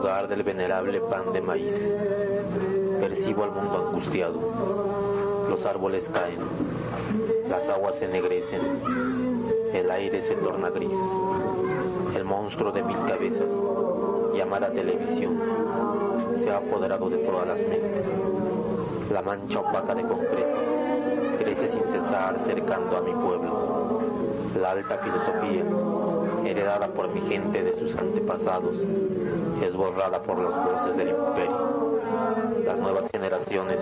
hogar del venerable pan de maíz. Percibo al mundo angustiado. Los árboles caen, las aguas se ennegrecen, el aire se torna gris. El monstruo de 1000 cabezas, llamada televisión, se ha apoderado de todas las mentes. La mancha opaca de concreto crece sin cesar cercando a mi pueblo. La alta filosofía, heredada por mi gente de sus antepasados, es borrada por las voces del imperio. Las nuevas generaciones,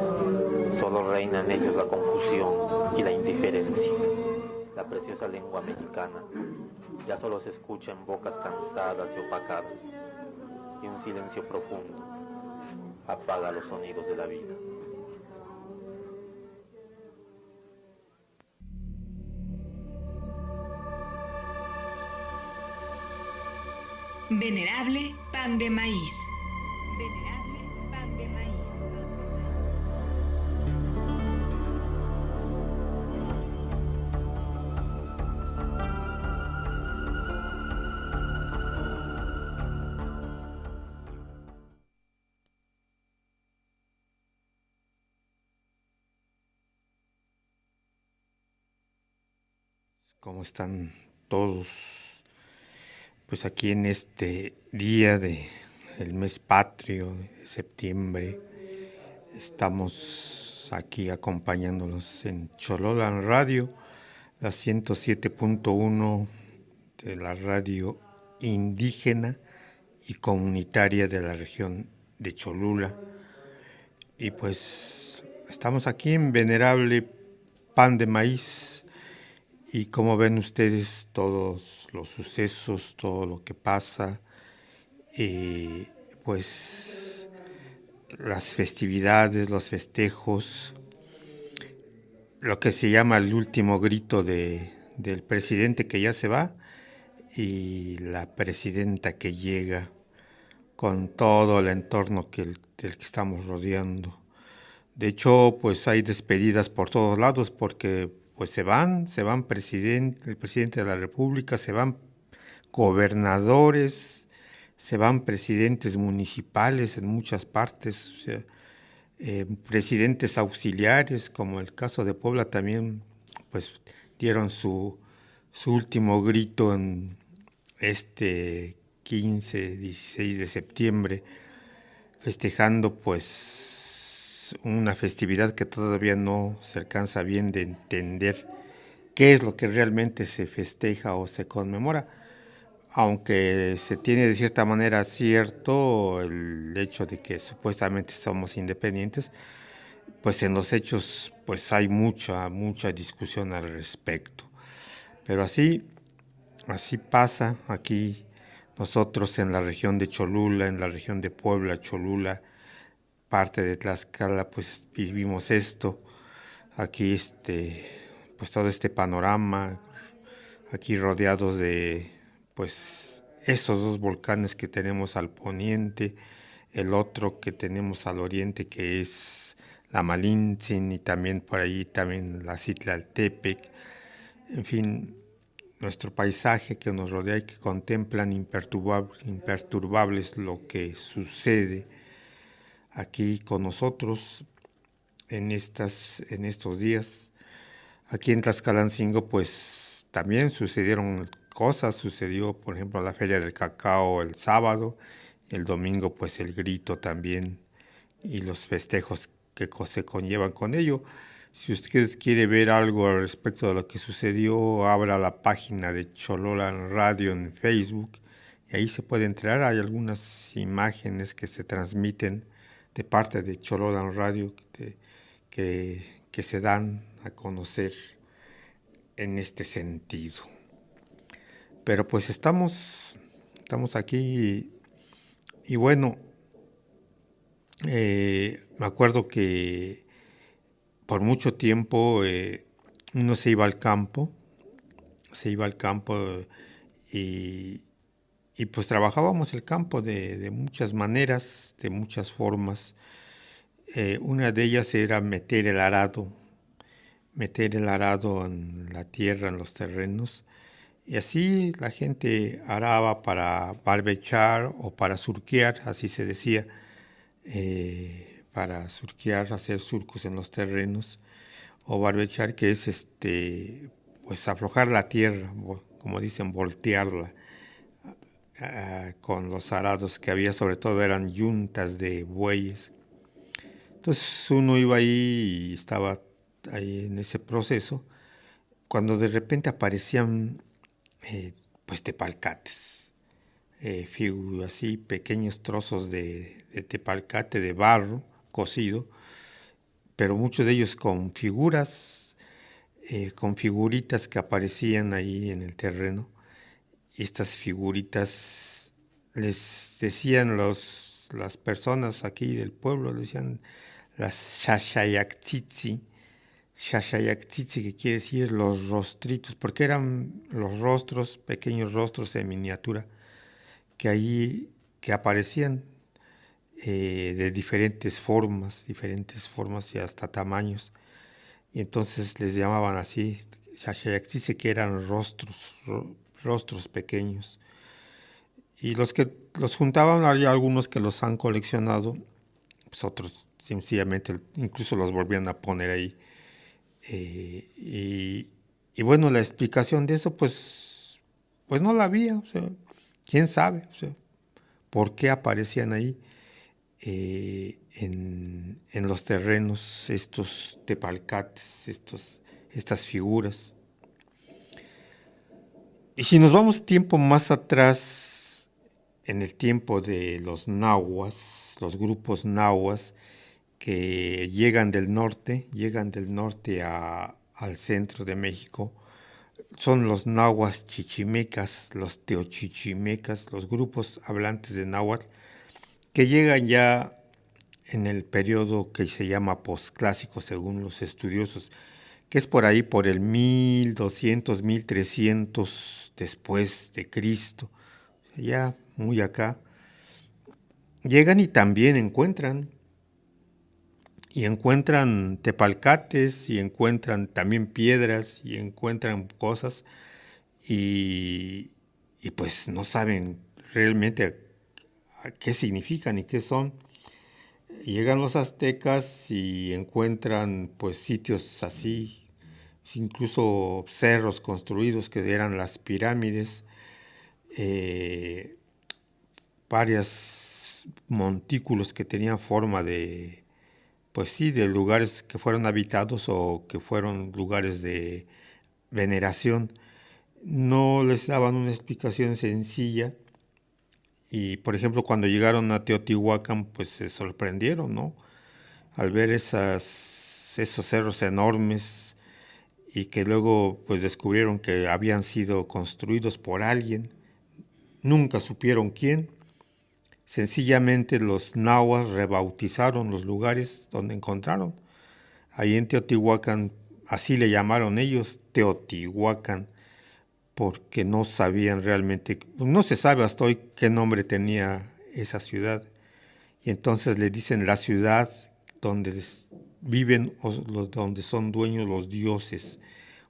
solo reina en ellos la confusión y la indiferencia. La preciosa lengua mexicana ya solo se escucha en bocas cansadas y opacadas, y un silencio profundo apaga los sonidos de la vida. Venerable pan de maíz. Venerable pan de maíz. ¿Cómo están todos? Pues aquí en este día del mes patrio de septiembre, estamos aquí acompañándolos en Chololan Radio, la 107.1 de la radio indígena y comunitaria de la región de Cholula. Y pues estamos aquí en Venerable Pan de Maíz. Y como ven ustedes, todos los sucesos, todo lo que pasa, pues las festividades, los festejos, lo que se llama el último grito del presidente que ya se va y la presidenta que llega con todo el entorno del que estamos rodeando. De hecho, pues hay despedidas por todos lados porque pues se van el presidente de la República, se van gobernadores, se van presidentes municipales en muchas partes, o sea, presidentes auxiliares, como el caso de Puebla también, pues dieron su último grito en este 15, 16 de septiembre, festejando pues una festividad que todavía no se alcanza bien de entender qué es lo que realmente se festeja o se conmemora, aunque se tiene de cierta manera cierto el hecho de que supuestamente somos independientes, pues en los hechos pues hay mucha discusión al respecto. Pero así pasa aquí nosotros en la región de Cholula, en la región de Puebla, Cholula, parte de Tlaxcala, pues vivimos esto, aquí pues todo este panorama, aquí rodeados de pues esos dos volcanes que tenemos al poniente, el otro que tenemos al oriente que es la Malintzin y también por ahí también la Citlaltépec, en fin, nuestro paisaje que nos rodea y que contemplan imperturbables lo que sucede aquí con nosotros en estos días. Aquí en Tlaxcalancingo pues también sucedieron cosas, sucedió por ejemplo la Feria del Cacao el sábado, el domingo pues el grito también y los festejos que se conllevan con ello. Si usted quiere ver algo al respecto de lo que sucedió, abra la página de Chololan Radio en Facebook y ahí se puede entrar. Hay algunas imágenes que se transmiten de parte de Chololan Radio que se dan a conocer en este sentido. Pero pues estamos aquí y bueno, me acuerdo que por mucho tiempo uno se iba al campo y pues trabajábamos el campo de muchas maneras, de muchas formas. Una de ellas era meter el arado en la tierra, en los terrenos, Y así la gente araba para barbechar o para surquear, así se decía, para surquear, hacer surcos en los terrenos, o barbechar, que es pues aflojar la tierra, como dicen, voltearla, con los arados que había, sobre todo eran yuntas de bueyes. Entonces uno iba ahí y estaba ahí en ese proceso, cuando de repente aparecían pues tepalcates, así pequeños trozos de tepalcate de barro cocido, pero muchos de ellos con figuritas que aparecían ahí en el terreno. Y estas figuritas les decían las personas aquí del pueblo, les decían las Shashayaktsitsi, que quiere decir los rostritos, porque eran los rostros, pequeños rostros en miniatura, que aparecían de diferentes formas y hasta tamaños. Y entonces les llamaban así, Shashayaktsitsi, que eran rostros pequeños. Y los que los juntaban, hay algunos que los han coleccionado, pues otros sencillamente incluso los volvían a poner ahí. Y bueno, la explicación de eso, pues no la había, o sea, quién sabe, o sea, por qué aparecían ahí en los terrenos estos tepalcates, estas figuras. Y si nos vamos tiempo más atrás, en el tiempo de los nahuas, los grupos nahuas que llegan del norte al centro de México, son los nahuas chichimecas, los teochichimecas, los grupos hablantes de náhuatl, que llegan ya en el periodo que se llama posclásico según los estudiosos, que es por ahí por el 1200, 1300 después de Cristo, ya muy acá. Llegan y también encuentran tepalcates, y encuentran también piedras, y encuentran cosas, y pues no saben realmente a qué significan y qué son. Llegan los aztecas y encuentran pues sitios así, incluso cerros construidos que eran las pirámides, varios montículos que tenían forma de, pues sí, de lugares que fueron habitados o que fueron lugares de veneración. No les daban una explicación sencilla. Y por ejemplo, cuando llegaron a Teotihuacán, pues se sorprendieron, ¿no? Al ver esos cerros enormes, y que luego pues descubrieron que habían sido construidos por alguien. Nunca supieron quién. Sencillamente los nahuas rebautizaron los lugares donde encontraron. Ahí en Teotihuacán, así le llamaron ellos, Teotihuacán, porque no sabían realmente, no se sabe hasta hoy qué nombre tenía esa ciudad. Y entonces le dicen la ciudad donde viven o donde son dueños los dioses,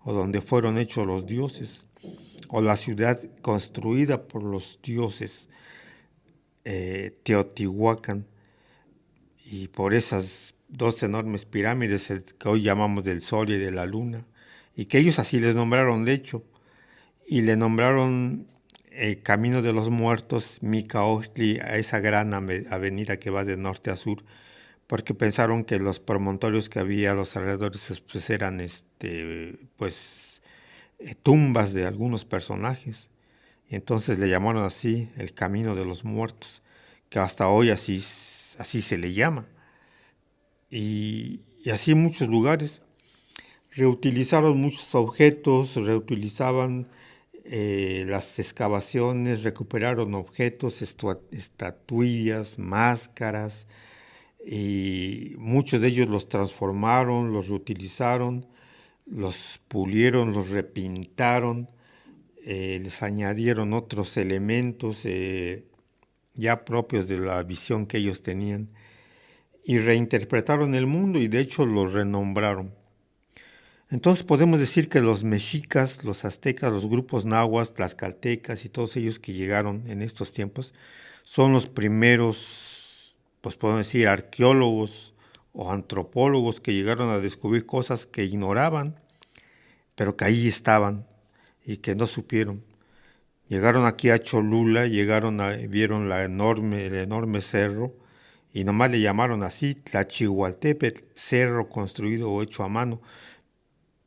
o donde fueron hechos los dioses, o la ciudad construida por los dioses, Teotihuacán. Y por esas dos enormes pirámides que hoy llamamos del Sol y de la Luna, y que ellos así les nombraron, de hecho, y le nombraron Camino de los Muertos, Micaostli, a esa gran avenida que va de norte a sur, porque pensaron que los promontorios que había a los alrededores pues eran tumbas de algunos personajes, y entonces le llamaron así el Camino de los Muertos, que hasta hoy así se le llama. Y así en muchos lugares reutilizaron muchos objetos, reutilizaban las excavaciones, recuperaron objetos, estatuillas, máscaras, y muchos de ellos los transformaron, los reutilizaron, los pulieron, los repintaron, les añadieron otros elementos ya propios de la visión que ellos tenían, y reinterpretaron el mundo, y de hecho lo renombraron. Entonces podemos decir que los mexicas, los aztecas, los grupos nahuas, tlaxcaltecas y todos ellos que llegaron en estos tiempos son los primeros, pues podemos decir, arqueólogos o antropólogos que llegaron a descubrir cosas que ignoraban, pero que ahí estaban y que no supieron. Llegaron aquí a Cholula, vieron el enorme cerro y nomás le llamaron así, Tlachihualtepetl, cerro construido o hecho a mano,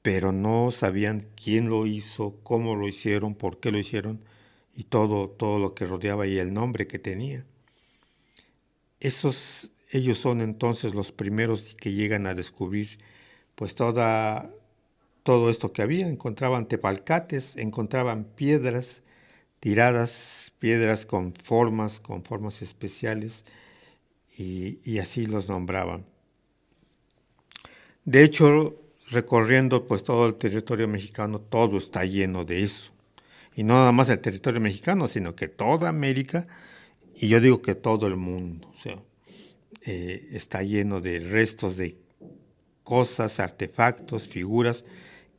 pero no sabían quién lo hizo, cómo lo hicieron, por qué lo hicieron y todo lo que rodeaba y el nombre que tenía. Ellos son entonces los primeros que llegan a descubrir pues todo esto que había. Encontraban tepalcates, encontraban piedras tiradas, piedras con formas especiales y así los nombraban. De hecho, recorriendo pues todo el territorio mexicano, todo está lleno de eso. Y no nada más el territorio mexicano, sino que toda América, y yo digo que todo el mundo, o sea, está lleno de restos de cosas, artefactos, figuras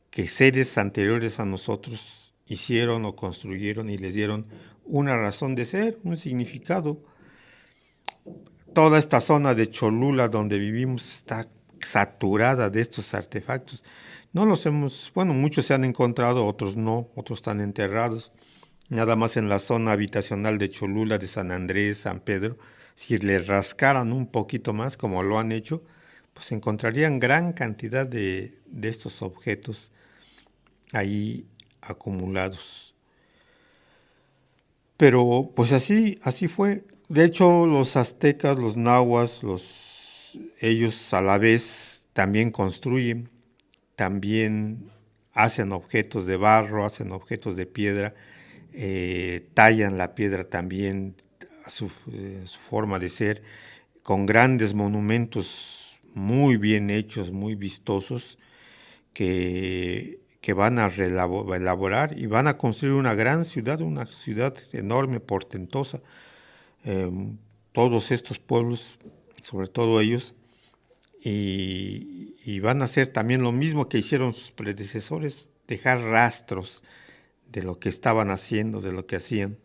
que seres anteriores a nosotros hicieron o construyeron y les dieron una razón de ser, un significado. Toda esta zona de Cholula donde vivimos está saturada de estos artefactos. Muchos se han encontrado, otros no, otros están enterrados. Nada más en la zona habitacional de Cholula, de San Andrés, San Pedro, si le rascaran un poquito más, como lo han hecho, pues encontrarían gran cantidad de estos objetos ahí acumulados. Pero pues así fue. De hecho, los aztecas, los nahuas, ellos a la vez también construyen, también hacen objetos de barro, hacen objetos de piedra, tallan la piedra también a su forma de ser, con grandes monumentos muy bien hechos, muy vistosos, que van a elaborar y van a construir una ciudad enorme, portentosa. Todos estos pueblos, sobre todo ellos, y van a hacer también lo mismo que hicieron sus predecesores, dejar rastros de lo que estaban haciendo, de lo que hacían.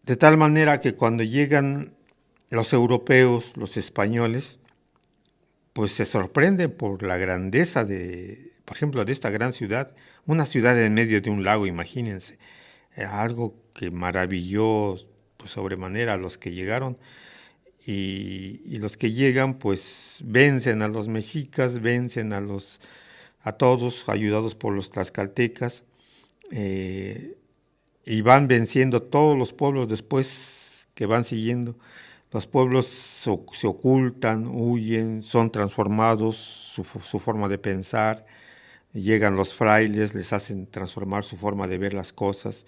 De tal manera que cuando llegan los europeos, los españoles, pues se sorprenden por la grandeza por ejemplo, de esta gran ciudad, una ciudad en medio de un lago, imagínense, algo que maravilló pues sobremanera a los que llegaron, y los que llegan pues vencen a los mexicas, vencen a todos, ayudados por los tlaxcaltecas, y van venciendo todos los pueblos después que van siguiendo. Los pueblos se ocultan, huyen, son transformados, su forma de pensar. Llegan los frailes, les hacen transformar su forma de ver las cosas.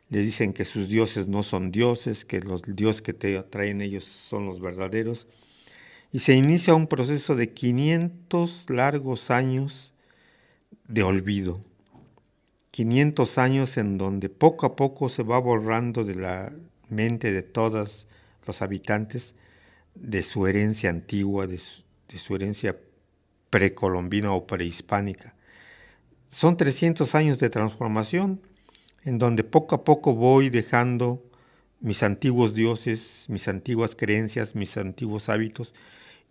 Les dicen que sus dioses no son dioses, que los dioses que traen ellos son los verdaderos. Y se inicia un proceso de 500 largos años de olvido. 500 años en donde poco a poco se va borrando de la mente de todos los habitantes de su herencia antigua, de su herencia precolombina o prehispánica. Son 300 años de transformación en donde poco a poco voy dejando mis antiguos dioses, mis antiguas creencias, mis antiguos hábitos,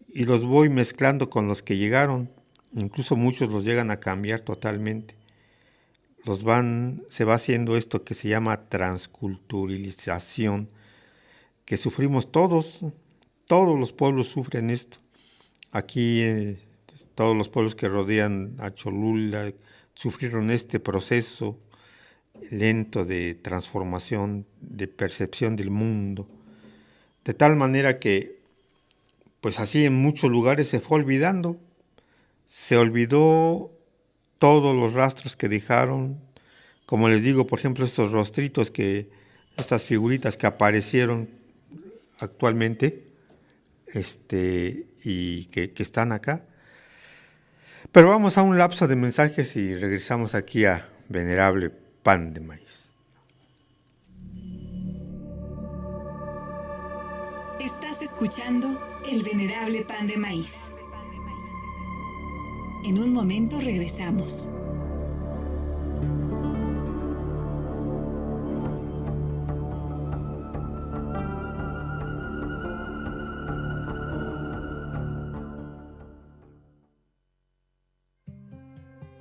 y los voy mezclando con los que llegaron. Incluso muchos los llegan a cambiar totalmente. Se va haciendo esto que se llama transculturalización, que sufrimos todos los pueblos sufren esto. Aquí todos los pueblos que rodean a Cholula sufrieron este proceso lento de transformación, de percepción del mundo, de tal manera que, pues así en muchos lugares se fue olvidando, se olvidó todos los rastros que dejaron, como les digo, por ejemplo, estos rostritos estas figuritas que aparecieron actualmente, y que están acá. Pero vamos a un lapso de mensajes y regresamos aquí a Venerable Pan de Maíz. Estás escuchando El Venerable Pan de Maíz. En un momento regresamos.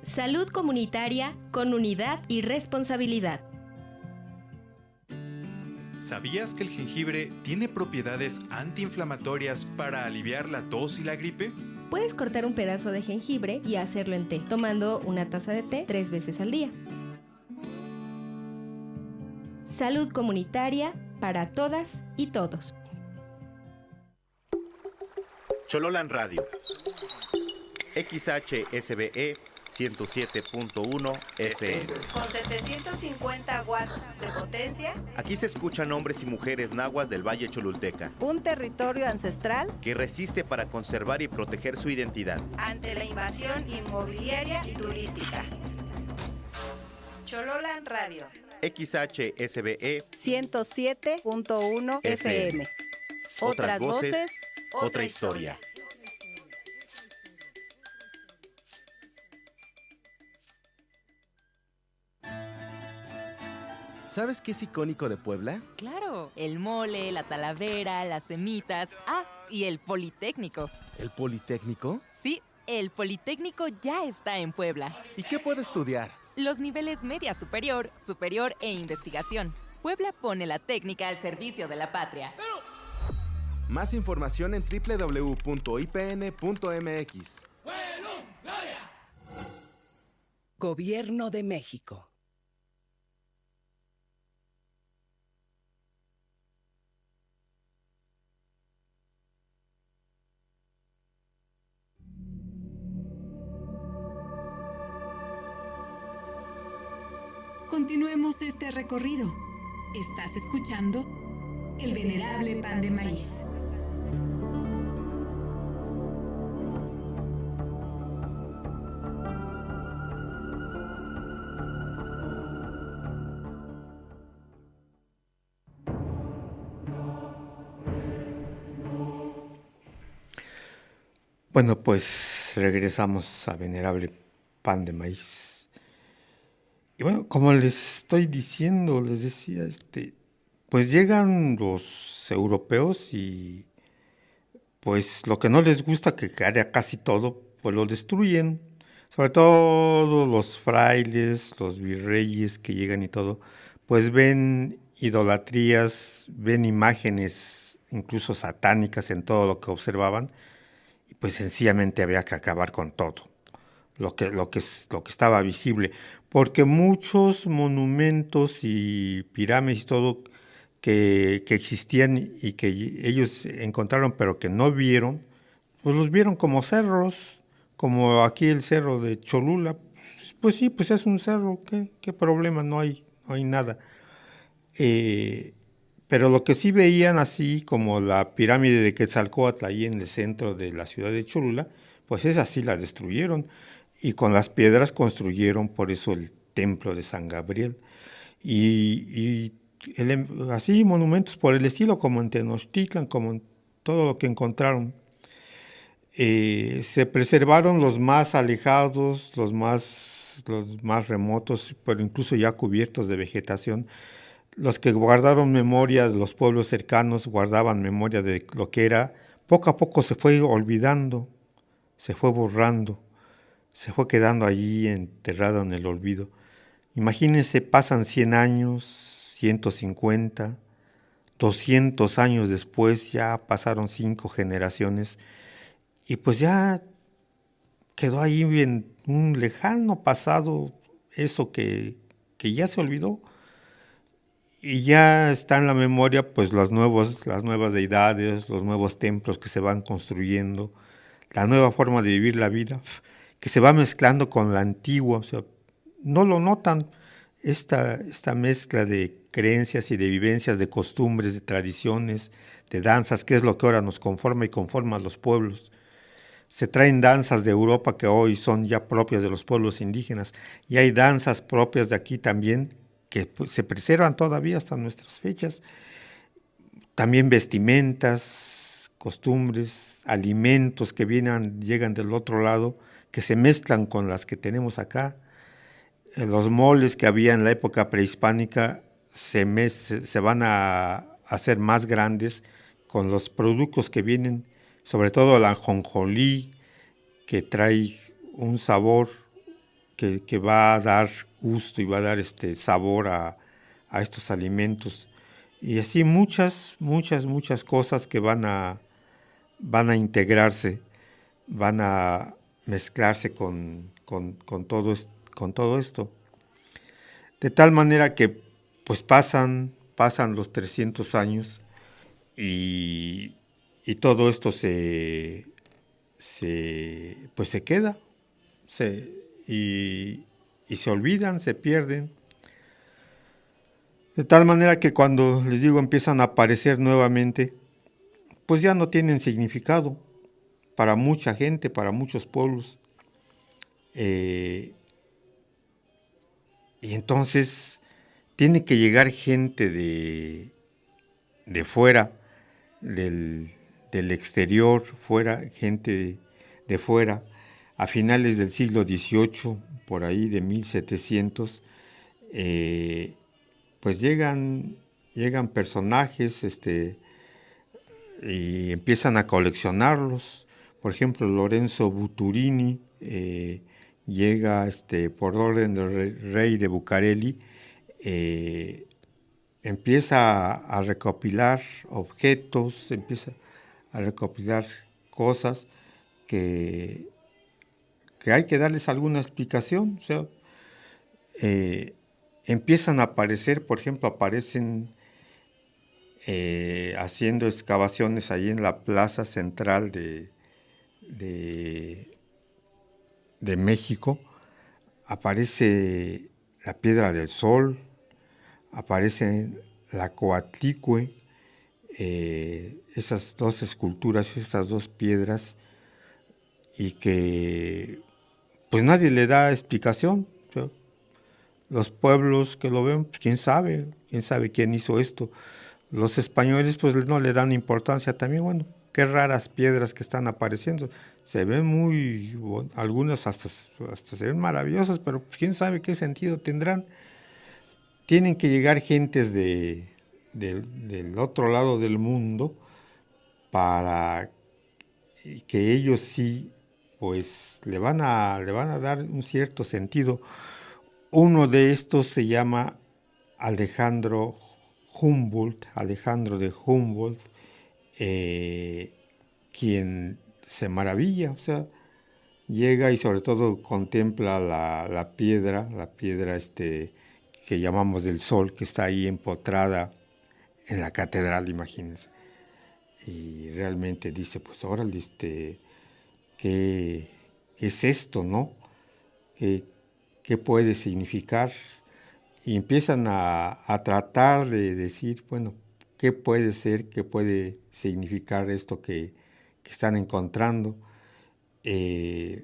Salud comunitaria con unidad y responsabilidad. ¿Sabías que el jengibre tiene propiedades antiinflamatorias para aliviar la tos y la gripe? Puedes cortar un pedazo de jengibre y hacerlo en té, tomando una taza de té 3 veces al día. Salud comunitaria para todas y todos. Chololan Radio. XHSBE 107.1 FM. Con 750 watts de potencia. Aquí se escuchan hombres y mujeres nahuas del Valle Cholulteca. Un territorio ancestral que resiste para conservar y proteger su identidad ante la invasión inmobiliaria y turística. Chololan Radio. XHSBE 107.1 FM. Otras voces, otra historia. ¿Sabes qué es icónico de Puebla? Claro, el mole, la talavera, las semitas. Ah, y el Politécnico. ¿El Politécnico? Sí, el Politécnico ya está en Puebla. ¿Y qué puedo estudiar? Los niveles media superior, superior e investigación. Puebla pone la técnica al servicio de la patria. Más información en www.ipn.mx. Gobierno de México. Continuemos este recorrido. Estás escuchando El Venerable Pan de Maíz. Bueno, pues regresamos a Venerable Pan de Maíz. Y bueno, como les estoy diciendo, les decía, pues llegan los europeos y pues lo que no les gusta, que haga casi todo, pues lo destruyen. Sobre todo los frailes, los virreyes que llegan y todo, pues ven idolatrías, ven imágenes incluso satánicas en todo lo que observaban, y pues sencillamente había que acabar con todo. Lo que estaba visible, porque muchos monumentos y pirámides y todo que existían y que ellos encontraron pero que no vieron, pues los vieron como cerros, como aquí el cerro de Cholula. Pues sí, pues es un cerro, ¿qué problema? No hay nada. Pero lo que sí veían, así como la pirámide de Quetzalcóatl ahí en el centro de la ciudad de Cholula, pues esa sí la destruyeron. Y con las piedras construyeron por eso el templo de San Gabriel. Y así monumentos por el estilo, como en Tenochtitlan, como en todo lo que encontraron. Se preservaron los más alejados, los más remotos, pero incluso ya cubiertos de vegetación. Los que guardaron memoria de los pueblos cercanos guardaban memoria de lo que era. Poco a poco se fue olvidando, se fue borrando. Se fue quedando allí enterrado en el olvido. Imagínense, pasan 100 años, 150, 200 años después, ya pasaron 5 generaciones, y pues ya quedó ahí en un lejano pasado eso que ya se olvidó. Y ya está en la memoria pues las nuevas deidades, los nuevos templos que se van construyendo, la nueva forma de vivir la vida, que se va mezclando con la antigua. O sea, no lo notan, esta mezcla de creencias y de vivencias, de costumbres, de tradiciones, de danzas, que es lo que ahora nos conforma y conforma a los pueblos. Se traen danzas de Europa que hoy son ya propias de los pueblos indígenas, y hay danzas propias de aquí también que pues, se preservan todavía hasta nuestras fechas. También vestimentas, costumbres, alimentos que llegan del otro lado, que se mezclan con las que tenemos acá. Los moles que había en la época prehispánica se van a hacer más grandes con los productos que vienen, sobre todo la ajonjolí, que trae un sabor que va a dar gusto y va a dar sabor a estos alimentos. Y así muchas cosas que van a integrarse, van a mezclarse con todo esto. De tal manera que pues pasan los 300 años y todo esto se queda, y se olvidan, se pierden. De tal manera que cuando, les digo, empiezan a aparecer nuevamente, pues ya no tienen significado para mucha gente, para muchos pueblos. Y entonces tiene que llegar gente de fuera, del exterior, gente de fuera, a finales del siglo XVIII, por ahí de 1700, pues llegan personajes y empiezan a coleccionarlos. Por ejemplo, Lorenzo Buturini llega por orden del rey de Bucareli, empieza a recopilar objetos, empieza a recopilar cosas que hay que darles alguna explicación. O sea, empiezan a aparecer, por ejemplo, aparecen haciendo excavaciones ahí en la plaza central de México. Aparece la Piedra del Sol, aparece la Coatlicue, esas dos esculturas, esas dos piedras, y que pues nadie le da explicación. O sea, los pueblos que lo ven, pues, quién sabe quién hizo esto. Los españoles pues no le dan importancia también. Bueno, qué raras piedras que están apareciendo. Se ven algunas hasta se ven maravillosas, pero pues, quién sabe qué sentido tendrán. Tienen que llegar gentes del otro lado del mundo para que ellos sí pues le van a dar un cierto sentido. Uno de estos se llama Alejandro de Humboldt, quien se maravilla, o sea, llega y sobre todo contempla la piedra que llamamos del Sol, que está ahí empotrada en la catedral, imagínense. Y realmente dice, pues órale, ¿qué es esto, no? ¿Qué puede significar? Y empiezan a tratar de decir, bueno, ¿qué puede ser, qué puede significar esto que están encontrando? ¿Y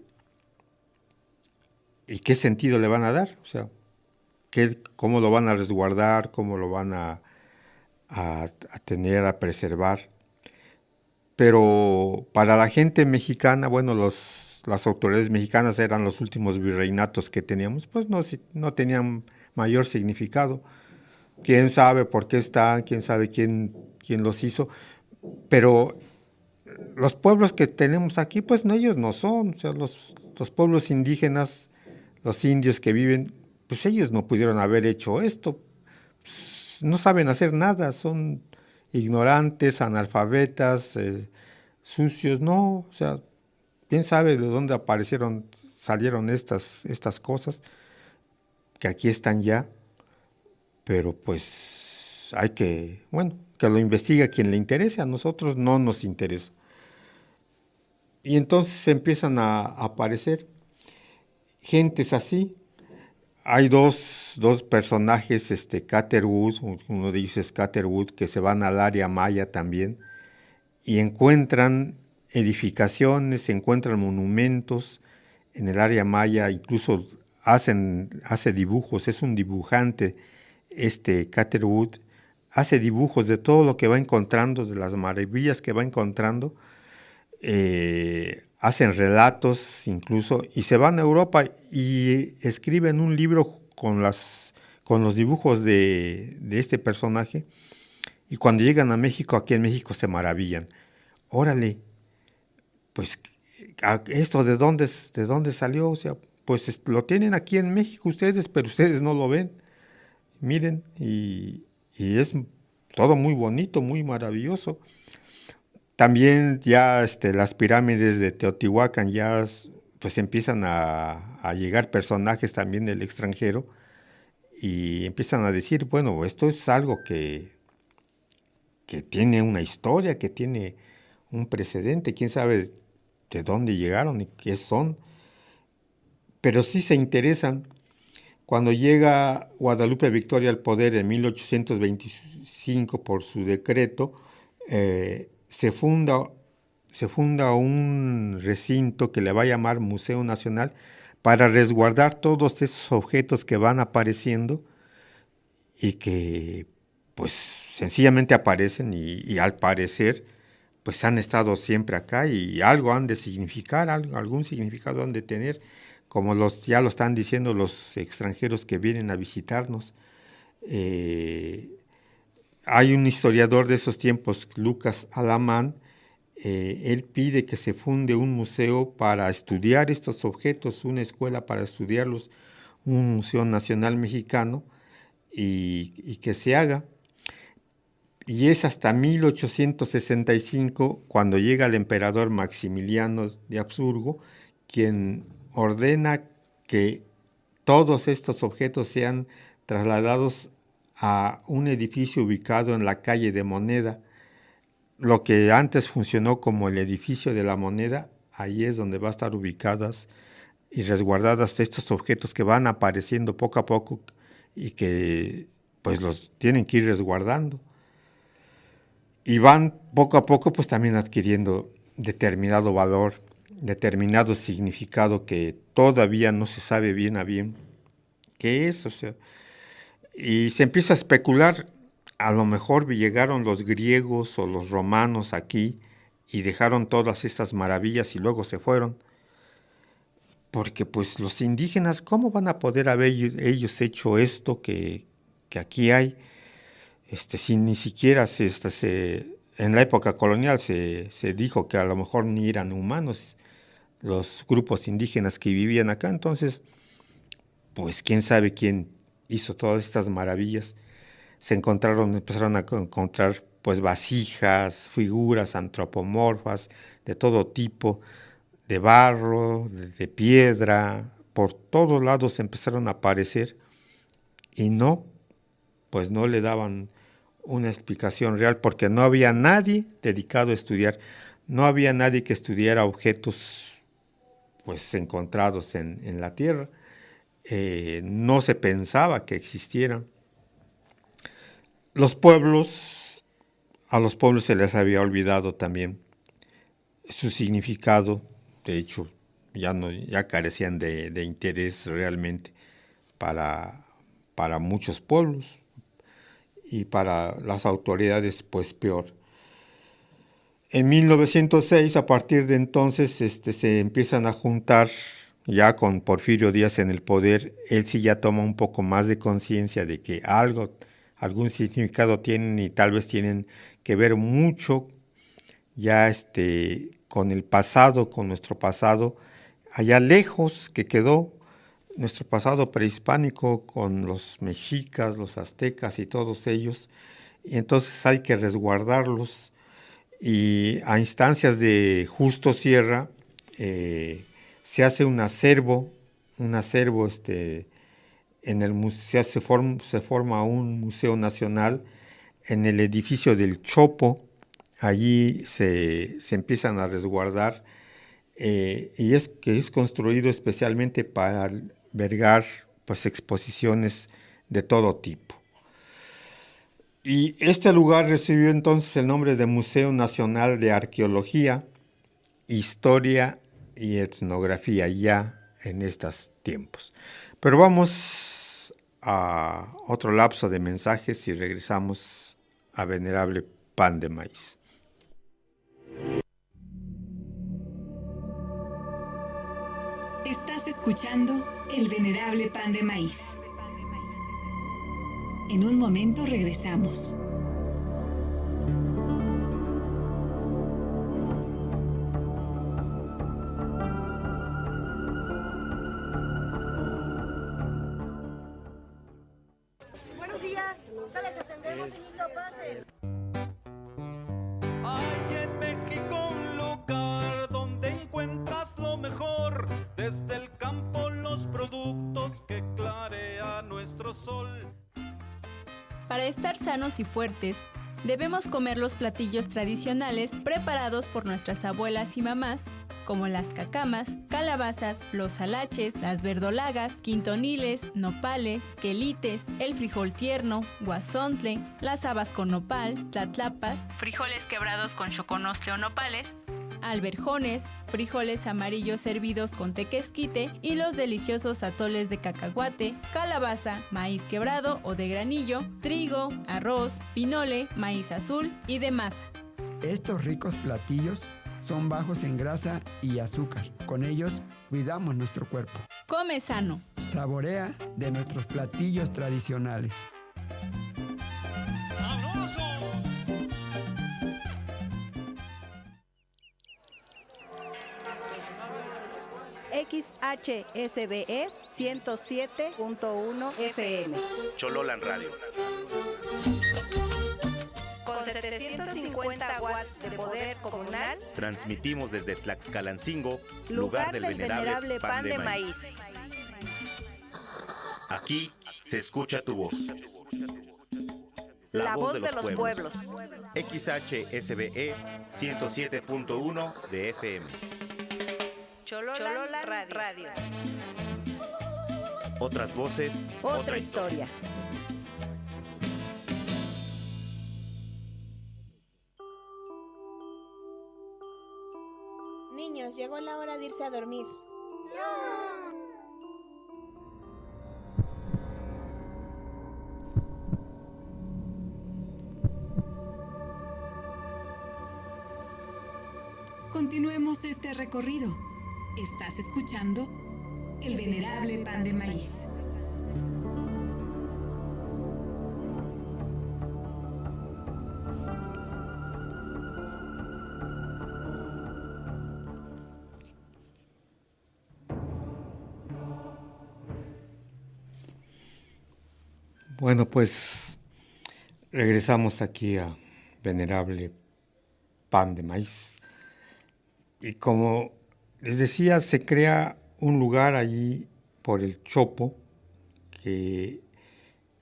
qué sentido le van a dar? O sea, ¿cómo lo van a resguardar? ¿Cómo lo van a tener, a preservar? Pero para la gente mexicana, bueno, las autoridades mexicanas eran los últimos virreinatos que teníamos, pues no tenían mayor significado. Quién sabe por qué están, quién sabe quién los hizo, pero los pueblos que tenemos aquí, pues no, ellos no son. O sea, los pueblos indígenas, los indios que viven, pues ellos no pudieron haber hecho esto. Pues, no saben hacer nada, son ignorantes, analfabetas, sucios, no. O sea, quién sabe de dónde salieron estas cosas, que aquí están ya, pero pues hay que lo investigue a quien le interese, a nosotros no nos interesa. Y entonces empiezan a aparecer gentes así. Hay dos personajes, Catherwood, uno de ellos es Catherwood, que se van al área maya también, y encuentran edificaciones, encuentran monumentos en el área maya, incluso hace dibujos, es un dibujante, Catherwood, hace dibujos de todo lo que va encontrando, de las maravillas que va encontrando. hacen relatos incluso, y se van a Europa y escriben un libro con los dibujos de este personaje, y cuando llegan a México, aquí en México se maravillan. Órale, pues esto de dónde salió, o sea, pues lo tienen aquí en México ustedes, pero ustedes no lo ven. Miren, y es todo muy bonito, muy maravilloso. También ya las pirámides de Teotihuacán ya pues empiezan a llegar personajes también del extranjero y empiezan a decir, bueno, esto es algo que tiene una historia, que tiene un precedente, quién sabe de dónde llegaron y qué son, pero sí se interesan. Cuando llega Guadalupe Victoria al poder en 1825 por su decreto, se funda un recinto que le va a llamar Museo Nacional para resguardar todos esos objetos que van apareciendo y que pues sencillamente aparecen y al parecer pues han estado siempre acá y algo han de significar, algún significado han de tener, como ya lo están diciendo los extranjeros que vienen a visitarnos. Hay un historiador de esos tiempos, Lucas Alamán, él pide que se funde un museo para estudiar estos objetos, una escuela para estudiarlos, un museo nacional mexicano, y que se haga. Y es hasta 1865 cuando llega el emperador Maximiliano de Habsburgo, quien ordena que todos estos objetos sean trasladados a un edificio ubicado en la calle de Moneda. Lo que antes funcionó como el edificio de la Moneda, ahí es donde va a estar ubicadas y resguardadas estos objetos que van apareciendo poco a poco y que pues los tienen que ir resguardando. Y van poco a poco pues también adquiriendo determinado valor, determinado significado que todavía no se sabe bien a bien qué es, o sea, y se empieza a especular, a lo mejor llegaron los griegos o los romanos aquí y dejaron todas estas maravillas y luego se fueron, porque pues los indígenas, ¿cómo van a poder haber ellos hecho esto que aquí hay? Si ni siquiera en la época colonial se dijo que a lo mejor ni eran humanos los grupos indígenas que vivían acá, entonces, pues quién sabe quién hizo todas estas maravillas. Empezaron a encontrar pues vasijas, figuras antropomorfas de todo tipo, de barro, de piedra, por todos lados empezaron a aparecer y pues no le daban una explicación real porque no había nadie dedicado a estudiar, no había nadie que estudiara objetos pues encontrados en la tierra, no se pensaba que existieran. A los pueblos se les había olvidado también su significado, de hecho ya carecían de interés realmente para muchos pueblos. Y para las autoridades, pues peor. En 1906, a partir de entonces, se empiezan a juntar, ya con Porfirio Díaz en el poder, él sí ya toma un poco más de conciencia de que algún significado tienen y tal vez tienen que ver mucho ya con el pasado, con nuestro pasado, allá lejos que quedó, nuestro pasado prehispánico con los mexicas, los aztecas y todos ellos, y entonces hay que resguardarlos. Y a instancias de Justo Sierra se hace un acervo en el museo, se forma un museo nacional en el edificio del Chopo. Allí se empiezan a resguardar y es construido especialmente para albergar pues exposiciones de todo tipo. Y este lugar recibió entonces el nombre de Museo Nacional de Arqueología, Historia y Etnografía ya en estos tiempos. Pero vamos a otro lapso de mensajes y regresamos a Venerable Pan de Maíz. escuchando El Venerable Pan de Maíz. En un momento regresamos. Buenos días, sales, atendemos y listo, pasen. Hay en México un lugar donde encuentras lo mejor, desde el campo los productos que clarea nuestro sol. Para estar sanos y fuertes, debemos comer los platillos tradicionales preparados por nuestras abuelas y mamás, como las cacamas, calabazas, los alaches, las verdolagas, quintoniles, nopales, quelites, el frijol tierno, guasontle, las habas con nopal, tlatlapas, frijoles quebrados con choconostle o nopales, alberjones, frijoles amarillos hervidos con tequesquite y los deliciosos atoles de cacahuate, calabaza, maíz quebrado o de granillo, trigo, arroz, pinole, maíz azul y de masa. Estos ricos platillos son bajos en grasa y azúcar. Con ellos cuidamos nuestro cuerpo. Come sano. Saborea de nuestros platillos tradicionales. ¡Sabroso! XHSBE 107.1 FM. Chololan Radio. Con 750 watts de poder comunal, Transmitimos desde Tlaxcalancingo, lugar del venerable pan de maíz. Aquí se escucha tu voz. La voz de los pueblos. XHSBE 107.1 de FM. Chololan Radio. Otras voces, Otra historia. Niños, llegó la hora de irse a dormir. Continuemos este recorrido. Estás escuchando El Venerable Pan de Maíz. Bueno, pues regresamos aquí a Venerable Pan de Maíz. Y como les decía, se crea un lugar allí por el Chopo, que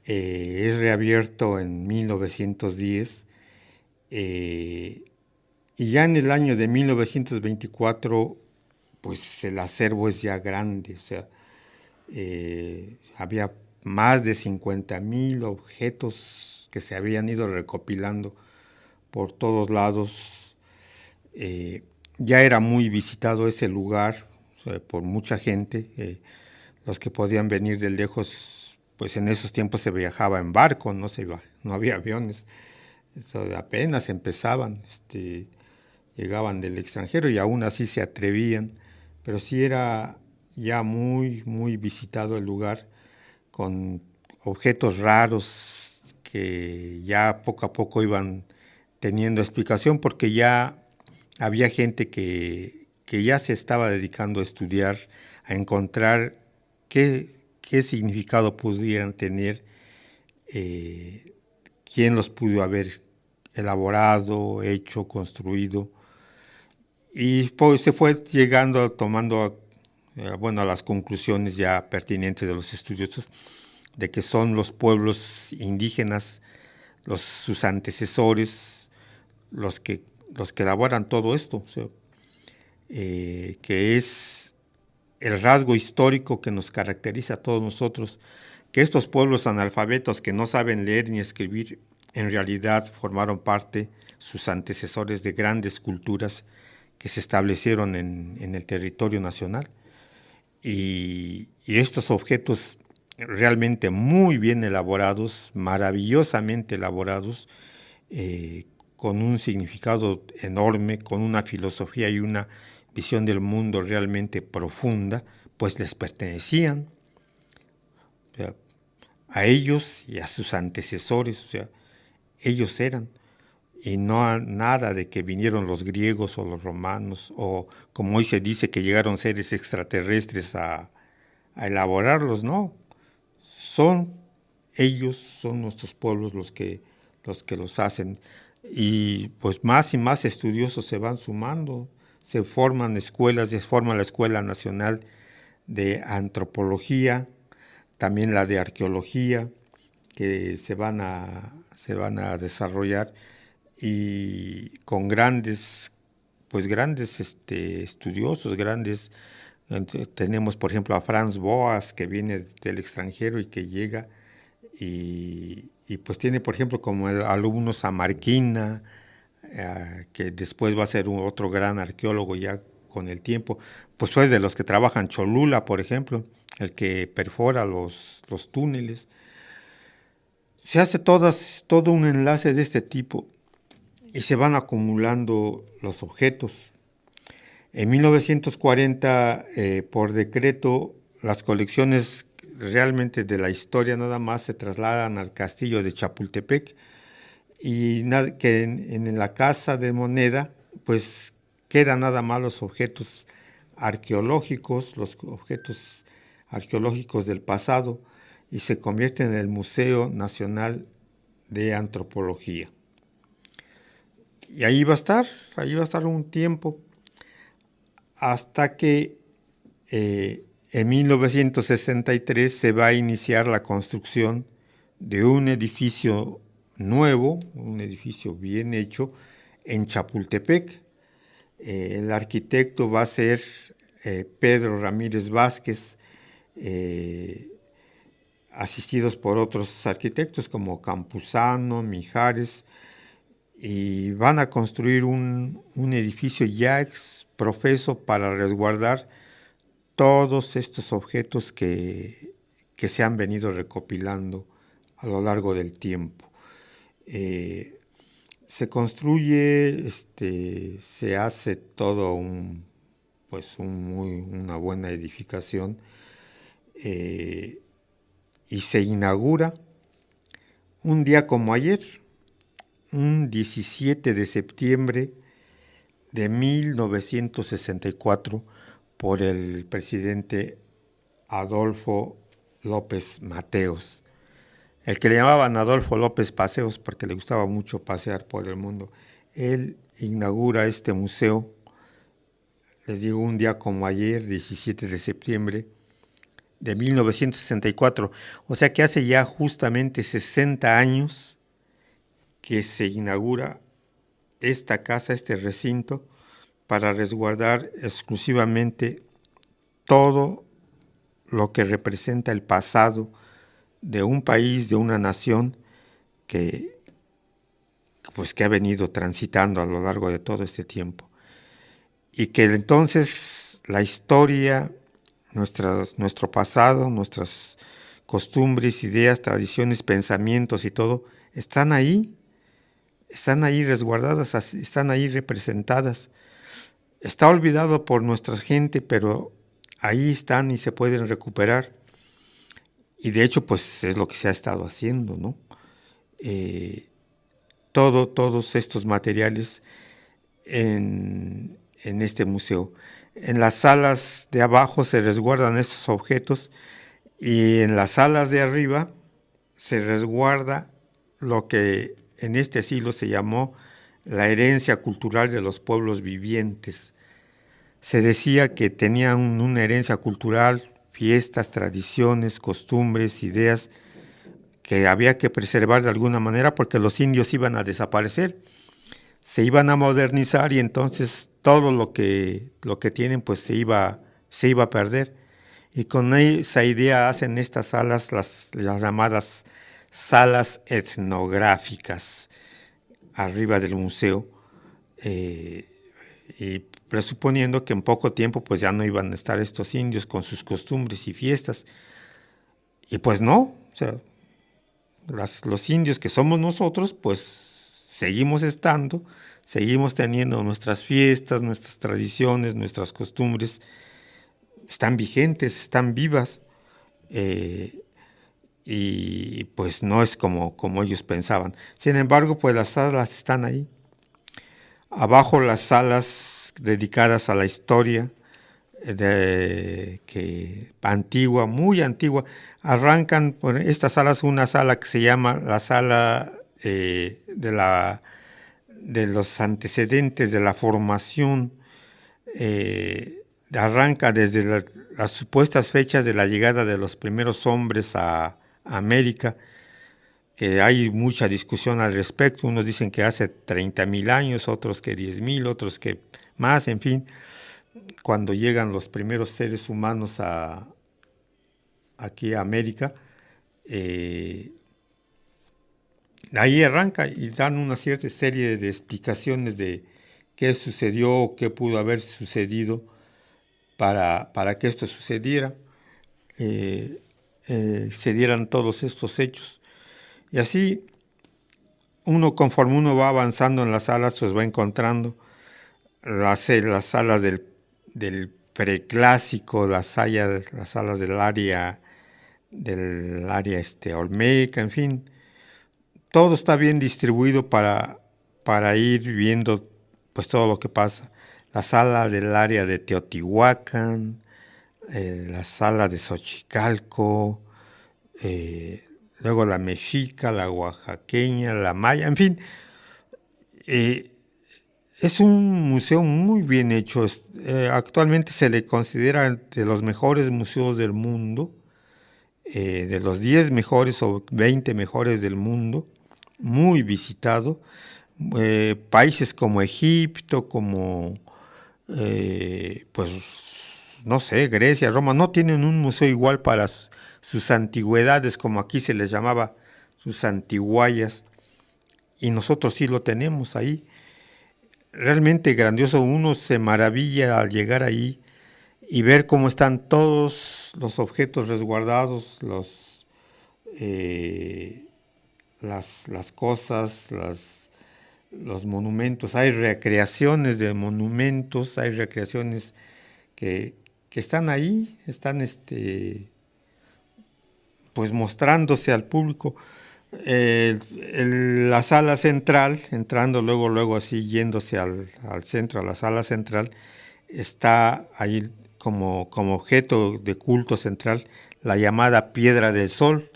es reabierto en 1910. Y ya en el año de 1924, pues el acervo es ya grande. O sea, había más de 50,000 objetos que se habían ido recopilando por todos lados. Ya era muy visitado ese lugar, o sea, por mucha gente. Los que podían venir de lejos, pues en esos tiempos se viajaba en barco, no había aviones. Apenas empezaban, llegaban del extranjero y aún así se atrevían. Pero sí era ya muy, muy visitado el lugar, con objetos raros que ya poco a poco iban teniendo explicación, porque ya había gente que ya se estaba dedicando a estudiar, a encontrar qué significado pudieran tener, quién los pudo haber elaborado, hecho, construido. Y pues se fue tomando a las conclusiones ya pertinentes de los estudiosos, de que son los pueblos indígenas, sus antecesores, los que elaboran todo esto, o sea, que es el rasgo histórico que nos caracteriza a todos nosotros, que estos pueblos analfabetos que no saben leer ni escribir, en realidad formaron parte, sus antecesores, de grandes culturas que se establecieron en el territorio nacional. Y estos objetos realmente muy bien elaborados, maravillosamente elaborados, con un significado enorme, con una filosofía y una visión del mundo realmente profunda, pues les pertenecían, o sea, a ellos y a sus antecesores, o sea, ellos eran, y no nada de que vinieron los griegos o los romanos, o como hoy se dice que llegaron seres extraterrestres a elaborarlos, no, son ellos, son nuestros pueblos los que los hacen, y pues más y más estudiosos se van sumando, se forman escuelas, se forma la Escuela Nacional de Antropología, también la de Arqueología, que se van a desarrollar, y con grandes estudiosos, tenemos por ejemplo a Franz Boas, que viene del extranjero y que llega, y pues tiene por ejemplo como alumnos a Marquina, que después va a ser otro gran arqueólogo ya con el tiempo, pues de los que trabajan Cholula, por ejemplo, el que perfora los túneles. Se hace todo un enlace de este tipo y se van acumulando los objetos. En 1940, por decreto, las colecciones realmente de la historia nada más se trasladan al castillo de Chapultepec, y que en la Casa de Moneda pues quedan nada más los objetos arqueológicos del pasado, y se convierte en el Museo Nacional de Antropología. Y ahí va a estar un tiempo, hasta que en 1963 se va a iniciar la construcción de un edificio nuevo, un edificio bien hecho en Chapultepec. El arquitecto va a ser Pedro Ramírez Vázquez, asistidos por otros arquitectos como Campuzano, Mijares, y van a construir un edificio ya exprofeso para resguardar todos estos objetos que se han venido recopilando a lo largo del tiempo. Se construye, se hace todo una buena edificación, y se inaugura un día como ayer, un 17 de septiembre de 1964, por el presidente Adolfo López Mateos, el que le llamaban Adolfo López Paseos porque le gustaba mucho pasear por el mundo. Él inaugura este museo, les digo, un día como ayer, 17 de septiembre de 1964, o sea que hace ya justamente 60 años que se inaugura esta casa, este recinto, para resguardar exclusivamente todo lo que representa el pasado de un país, de una nación que ha venido transitando a lo largo de todo este tiempo. Y que entonces la historia, nuestro pasado, nuestras costumbres, ideas, tradiciones, pensamientos y todo, están ahí resguardadas, están ahí representadas. Está olvidado por nuestra gente, pero ahí están y se pueden recuperar. Y de hecho, pues es lo que se ha estado haciendo, ¿no? Todos estos materiales en este museo. En las salas de abajo se resguardan estos objetos, y en las salas de arriba se resguarda lo que en este siglo se llamó la herencia cultural de los pueblos vivientes. Se decía que tenían una herencia cultural, fiestas, tradiciones, costumbres, ideas que había que preservar de alguna manera porque los indios iban a desaparecer, se iban a modernizar, y entonces todo lo que tienen pues se iba a perder. Y con esa idea hacen estas salas, las llamadas salas etnográficas, arriba del museo, y presuponiendo que en poco tiempo pues ya no iban a estar estos indios con sus costumbres y fiestas. Y pues no, o sea, los indios que somos nosotros pues seguimos estando, seguimos teniendo nuestras fiestas, nuestras tradiciones, nuestras costumbres, están vigentes, están vivas, y pues no es como ellos pensaban. Sin embargo, pues las salas están ahí. Abajo las salas dedicadas a la historia antigua, muy antigua. Arrancan por estas salas, una sala que se llama la sala de los antecedentes de la formación. Arranca desde las supuestas fechas de la llegada de los primeros hombres a América, que hay mucha discusión al respecto. Unos dicen que hace 30,000 años, otros que 10,000, otros que más, en fin, cuando llegan los primeros seres humanos aquí a América, ahí arranca y dan una cierta serie de explicaciones de qué sucedió o qué pudo haber sucedido para que esto sucediera, se dieran todos estos hechos. Y así, conforme uno va avanzando en las salas, pues va encontrando las salas del preclásico, las salas del área olmeca, en fin. Todo está bien distribuido para ir viendo pues todo lo que pasa. La sala del área de Teotihuacán, la sala de Xochicalco, luego la mexica, la oaxaqueña, la maya, en fin. Es un museo muy bien hecho. Actualmente se le considera de los mejores museos del mundo, de los 10 mejores o 20 mejores del mundo, muy visitado. Países como Egipto, como Grecia, Roma, no tienen un museo igual para sus antigüedades, como aquí se les llamaba sus antiguayas, y nosotros sí lo tenemos ahí. Realmente grandioso. Uno se maravilla al llegar ahí y ver cómo están todos los objetos resguardados, las cosas, los monumentos. Hay recreaciones de monumentos, hay recreaciones que están ahí, están pues mostrándose al público. La sala central, entrando luego así, yéndose al centro, a la sala central, está ahí como objeto de culto central la llamada Piedra del Sol.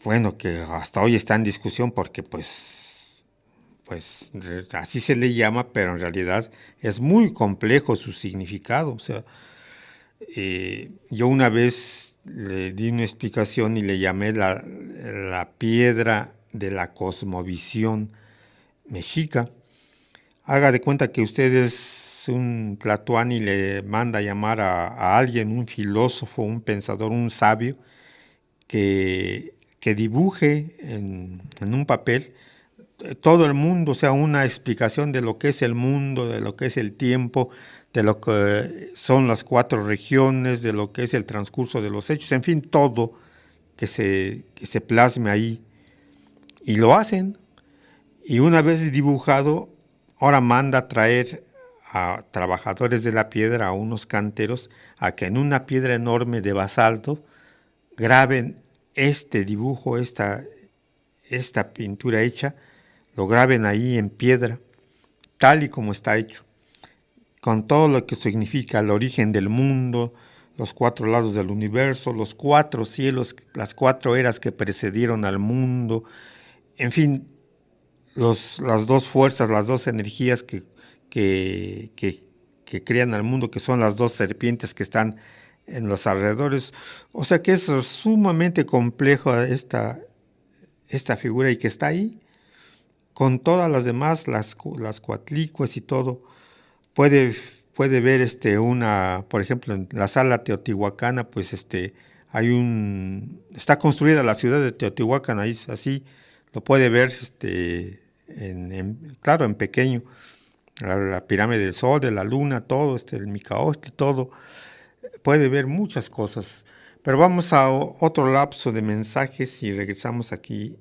Bueno, que hasta hoy está en discusión porque pues así se le llama, pero en realidad es muy complejo su significado. O sea, yo una vez le di una explicación y le llamé la piedra de la cosmovisión mexica. Haga de cuenta que usted es un tlatoani y le manda a llamar a alguien, un filósofo, un pensador, un sabio, que dibuje en un papel todo el mundo, o sea, una explicación de lo que es el mundo, de lo que es el tiempo, de lo que son las 4 regiones, de lo que es el transcurso de los hechos, en fin, todo que se plasme ahí. Y lo hacen. Y una vez dibujado, ahora manda a traer a trabajadores de la piedra, a unos canteros, a que en una piedra enorme de basalto graben este dibujo, esta pintura hecha, lo graben ahí en piedra, tal y como está hecho, con todo lo que significa el origen del mundo, los 4 lados del universo, los 4 cielos, las 4 eras que precedieron al mundo, en fin, las 2 fuerzas, las 2 energías que crean al mundo, que son las 2 serpientes que están en los alrededores. O sea que es sumamente complejo esta figura y que está ahí, con todas las demás, las cuatlicuas y todo. Puede ver por ejemplo, en la sala teotihuacana, pues está construida la ciudad de Teotihuacán, ahí así lo puede ver, claro, en pequeño, la pirámide del Sol, de la Luna, todo, el Micaostli, todo, puede ver muchas cosas. Pero vamos a otro lapso de mensajes y regresamos aquí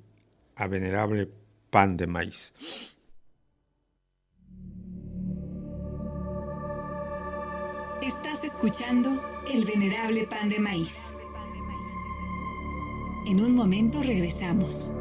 a Venerable Pan de Maíz. Estás escuchando El Venerable Pan de Maíz. En un momento regresamos.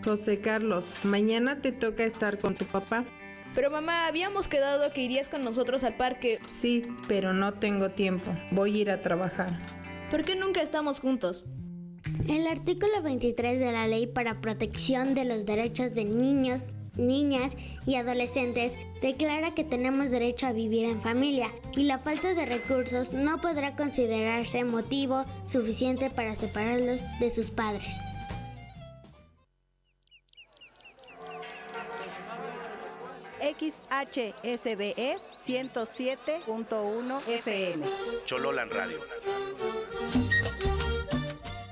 José Carlos, mañana te toca estar con tu papá. Pero mamá, habíamos quedado que irías con nosotros al parque. Sí, pero no tengo tiempo. Voy a ir a trabajar. ¿Por qué nunca estamos juntos? El artículo 23 de la Ley para Protección de los Derechos de Niños, Niñas y Adolescentes declara que tenemos derecho a vivir en familia y la falta de recursos no podrá considerarse motivo suficiente para separarlos de sus padres. XHSBE 107.1 FM. Chololan Radio.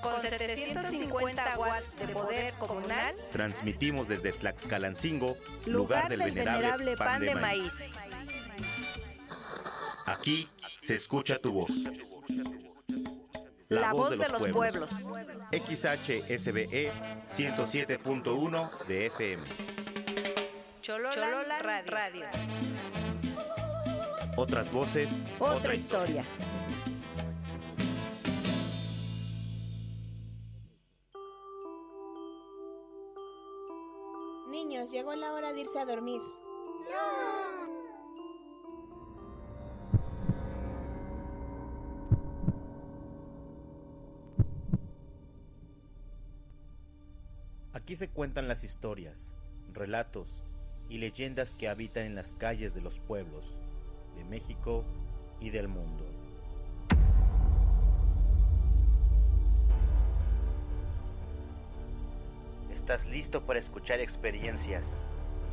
Con 750 watts de poder comunal, transmitimos desde Tlaxcalancingo, lugar del venerable pan de maíz. Aquí se escucha tu voz. La voz de los pueblos. XHSBE 107.1 de FM. Chololan Radio. Otras voces, otra historia. Niños, llegó la hora de irse a dormir. ¡No! Aquí se cuentan las historias, relatos y leyendas que habitan en las calles de los pueblos de México y del mundo. ¿Estás listo para escuchar experiencias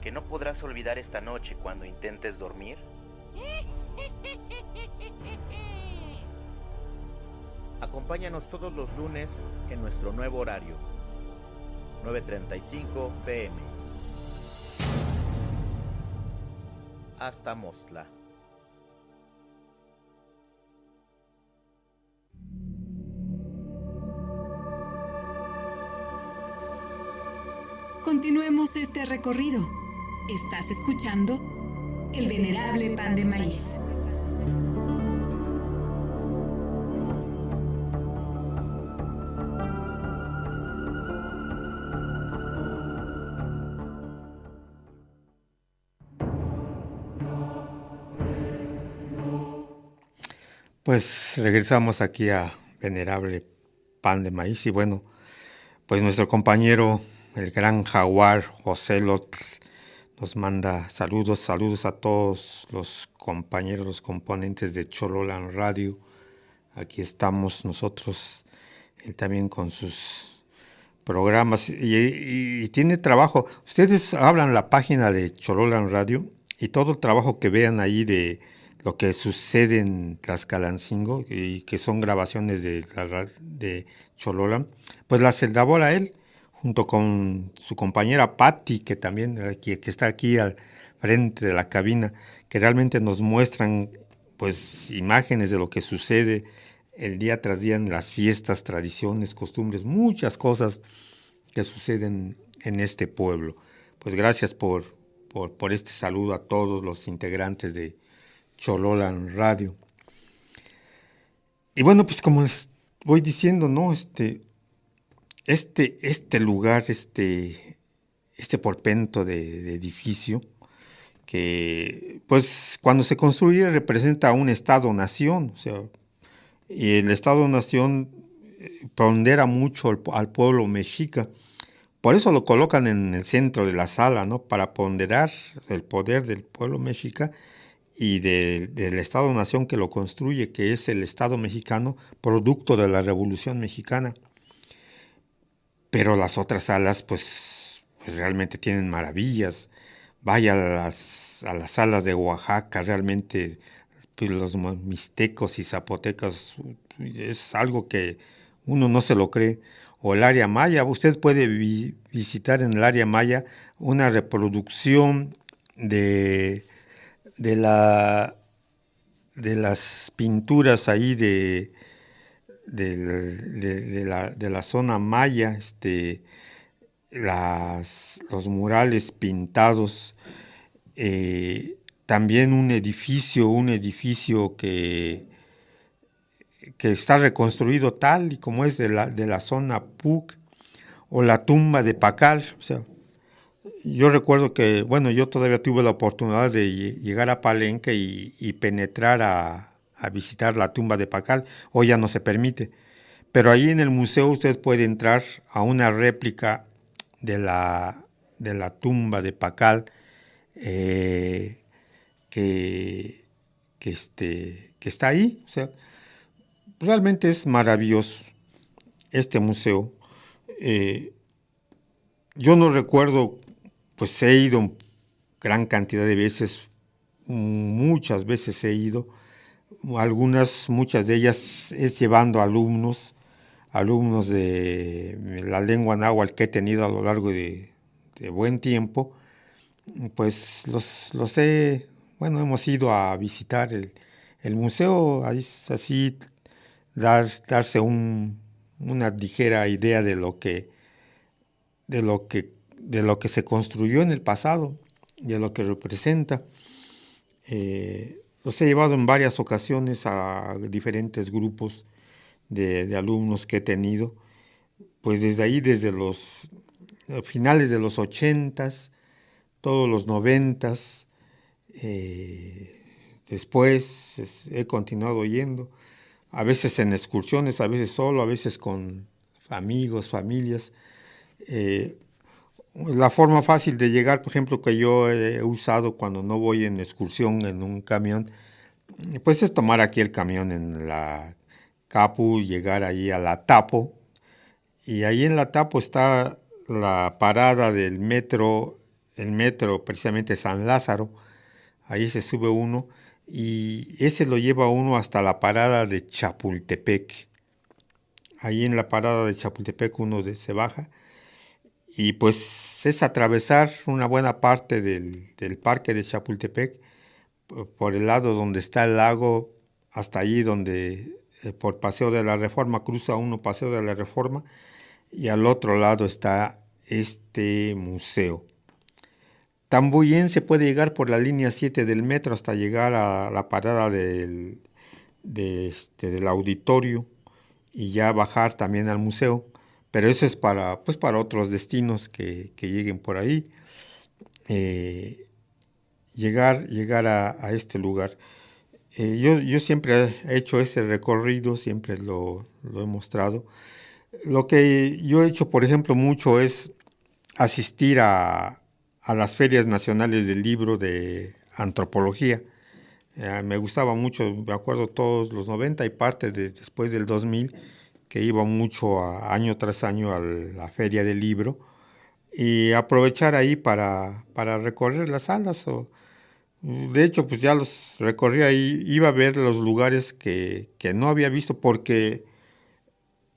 que no podrás olvidar esta noche cuando intentes dormir? Acompáñanos todos los lunes en nuestro nuevo horario, 9:35 p.m. Hasta Mostla. Continuemos este recorrido. Estás escuchando El Venerable Pan de Maíz. Pues regresamos aquí a Venerable Pan de Maíz y bueno, pues nuestro compañero, el gran jaguar José Lot, nos manda saludos a todos los compañeros, los componentes de Chololan Radio. Aquí estamos nosotros, él también con sus programas y tiene trabajo. Ustedes hablan la página de Chololan Radio y todo el trabajo que vean ahí de lo que sucede en Tlaxcalancingo y que son grabaciones de Chololan, pues las elabora él junto con su compañera Patti, que también que está aquí al frente de la cabina, que realmente nos muestran pues imágenes de lo que sucede el día tras día en las fiestas, tradiciones, costumbres, muchas cosas que suceden en este pueblo. Pues gracias por este saludo a todos los integrantes de Chololan Radio. Y bueno, pues como les voy diciendo, ¿no? Este lugar, este porpento de edificio, que pues cuando se construye representa un Estado-nación, o sea, y el Estado-nación pondera mucho al pueblo mexica. Por eso lo colocan en el centro de la sala, ¿no? Para ponderar el poder del pueblo mexica y del Estado-nación que lo construye, que es el Estado mexicano, producto de la Revolución Mexicana. Pero las otras salas, pues realmente tienen maravillas. Vaya a las salas de Oaxaca, realmente pues, los mixtecos y zapotecas, es algo que uno no se lo cree. O el área maya, usted puede visitar en el área maya una reproducción de las pinturas ahí de la zona maya, los murales pintados, también un edificio que está reconstruido tal y como es de la zona Puc, o la tumba de Pacal. O sea, yo recuerdo que, bueno, yo todavía tuve la oportunidad de llegar a Palenque y penetrar a visitar la tumba de Pacal. Hoy ya no se permite, pero ahí en el museo usted puede entrar a una réplica de la tumba de Pacal, que está ahí. O sea, realmente es maravilloso este museo. Yo no recuerdo, pues he ido gran cantidad de veces, muchas veces he ido, muchas de ellas es llevando alumnos de la lengua náhuatl que he tenido a lo largo de buen tiempo, pues hemos ido a visitar el museo, así darse una ligera idea de lo que se construyó en el pasado, de lo que representa. Los he llevado en varias ocasiones a diferentes grupos de alumnos que he tenido, pues desde ahí, desde los finales de los 80s, todos los 90s, después he continuado yendo, a veces en excursiones, a veces solo, a veces con amigos, familias. La forma fácil de llegar, por ejemplo, que yo he usado cuando no voy en excursión en un camión, pues es tomar aquí el camión en la Capu, llegar ahí a la Tapo, y ahí en la Tapo está la parada del metro, el metro precisamente San Lázaro. Ahí se sube uno y ese lo lleva uno hasta la parada de Chapultepec. Ahí en la parada de Chapultepec uno se baja y pues es atravesar una buena parte del parque de Chapultepec por el lado donde está el lago, hasta allí donde por Paseo de la Reforma cruza uno Paseo de la Reforma, y al otro lado está este museo. También se puede llegar por la línea 7 del metro hasta llegar a la parada del auditorio y ya bajar también al museo, pero eso es para otros destinos que lleguen por ahí. Llegar a este lugar. Yo siempre he hecho ese recorrido, siempre lo he mostrado. Lo que yo he hecho, por ejemplo, mucho es asistir a las ferias nacionales del libro de antropología. Me gustaba mucho, me acuerdo todos los 90 y parte después del 2000, que iba mucho año tras año a la feria del libro y aprovechar ahí para recorrer las salas. De hecho, pues ya los recorrí ahí, iba a ver los lugares que no había visto, porque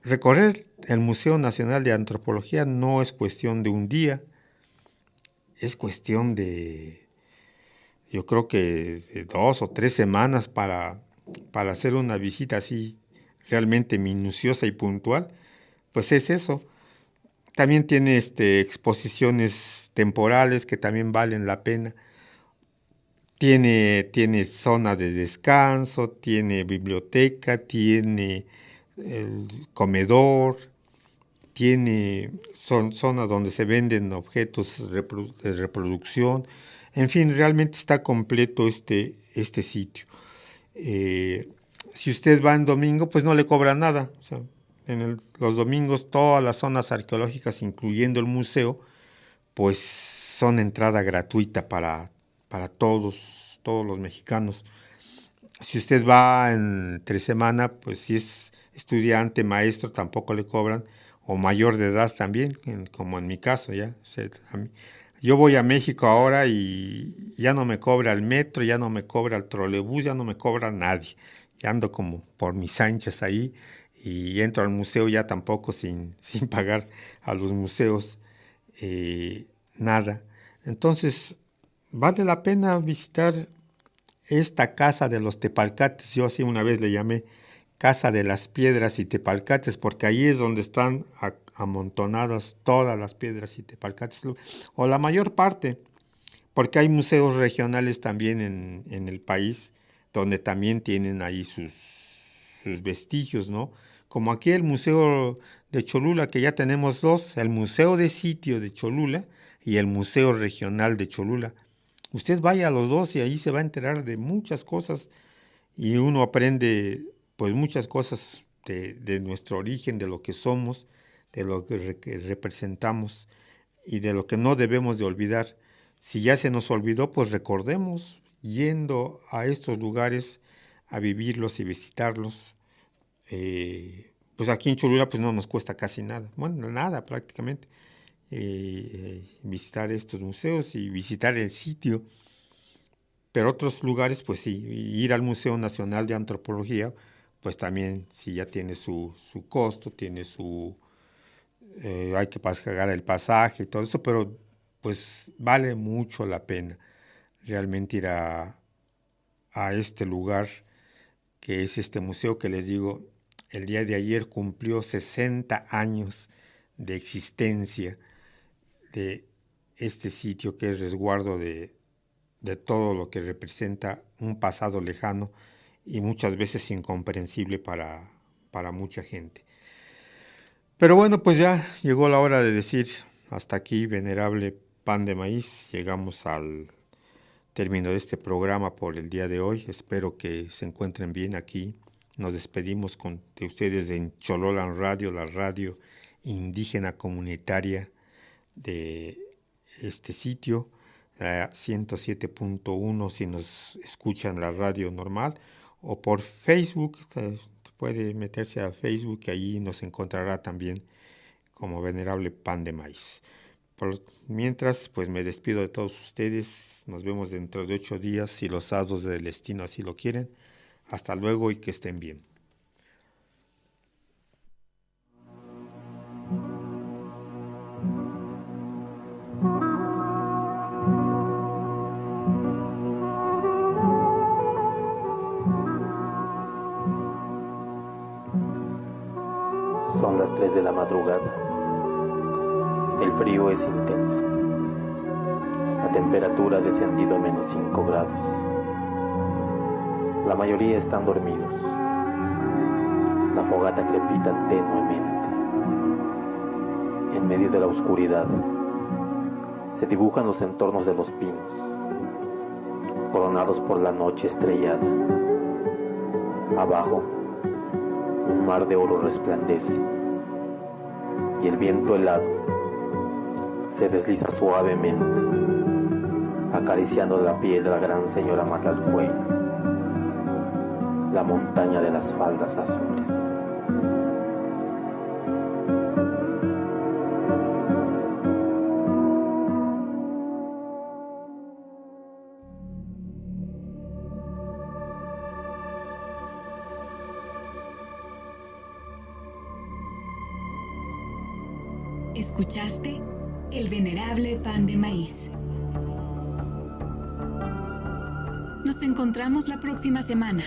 recorrer el Museo Nacional de Antropología no es cuestión de un día, es cuestión de, yo creo que de 2 o 3 semanas para hacer una visita así realmente minuciosa y puntual. Pues es eso. También tiene exposiciones temporales que también valen la pena. Tiene zona de descanso, tiene biblioteca, tiene el comedor, tiene zona donde se venden objetos de reproducción. En fin, realmente está completo este sitio. Si usted va en domingo, pues no le cobra nada. O sea, los domingos todas las zonas arqueológicas, incluyendo el museo, pues son entrada gratuita para todos los mexicanos. Si usted va entre semana, pues si es estudiante, maestro, tampoco le cobran, o mayor de edad también, como en mi caso ya. O sea, yo voy a México ahora y ya no me cobra el metro, ya no me cobra el trolebús, ya no me cobra nadie. Ya ando como por mis anchas ahí y entro al museo ya tampoco sin pagar a los museos nada. Entonces, vale la pena visitar esta casa de los tepalcates, yo así una vez le llamé Casa de las Piedras y Tepalcates, porque ahí es donde están amontonadas todas las piedras y tepalcates, o la mayor parte, porque hay museos regionales también en el país, donde también tienen ahí sus vestigios, ¿no? Como aquí el Museo de Cholula, que ya tenemos dos, el Museo de Sitio de Cholula y el Museo Regional de Cholula. Usted vaya a los dos y ahí se va a enterar de muchas cosas y uno aprende pues muchas cosas de nuestro origen, de lo que somos, de lo que representamos y de lo que no debemos de olvidar. Si ya se nos olvidó, pues recordemos yendo a estos lugares a vivirlos y visitarlos. Pues aquí en Cholula pues no nos cuesta casi nada, bueno, nada prácticamente, visitar estos museos y visitar el sitio. Pero otros lugares pues sí, ir al Museo Nacional de Antropología pues también sí ya tiene su costo, tiene hay que pagar el pasaje y todo eso, pero pues vale mucho la pena realmente ir a este lugar que es este museo que les digo, el día de ayer cumplió 60 años de existencia de este sitio que es resguardo de todo lo que representa un pasado lejano y muchas veces incomprensible para mucha gente. Pero bueno, pues ya llegó la hora de decir hasta aquí, venerable Pan de Maíz. Llegamos al término de este programa por el día de hoy. Espero que se encuentren bien aquí. Nos despedimos de ustedes en Chololan Radio, la radio indígena comunitaria de este sitio, 107.1 si nos escuchan la radio normal, o por Facebook, puede meterse a Facebook y ahí nos encontrará también como Venerable Pan de Maíz. Mientras, pues me despido de todos ustedes. Nos vemos dentro de 8 días, si los hados del destino así lo quieren. Hasta luego y que estén bien. Son las 3 de la madrugada. El frío es intenso. La temperatura ha descendido a -5 grados. La mayoría están dormidos. La fogata crepita tenuemente. En medio de la oscuridad se dibujan los entornos de los pinos, coronados por la noche estrellada. Abajo, un mar de oro resplandece, y el viento helado se desliza suavemente, acariciando la piel de la gran señora Matalcuey, la montaña de las faldas azules. ¿Escuchaste? El venerable Pan de Maíz. Nos encontramos la próxima semana.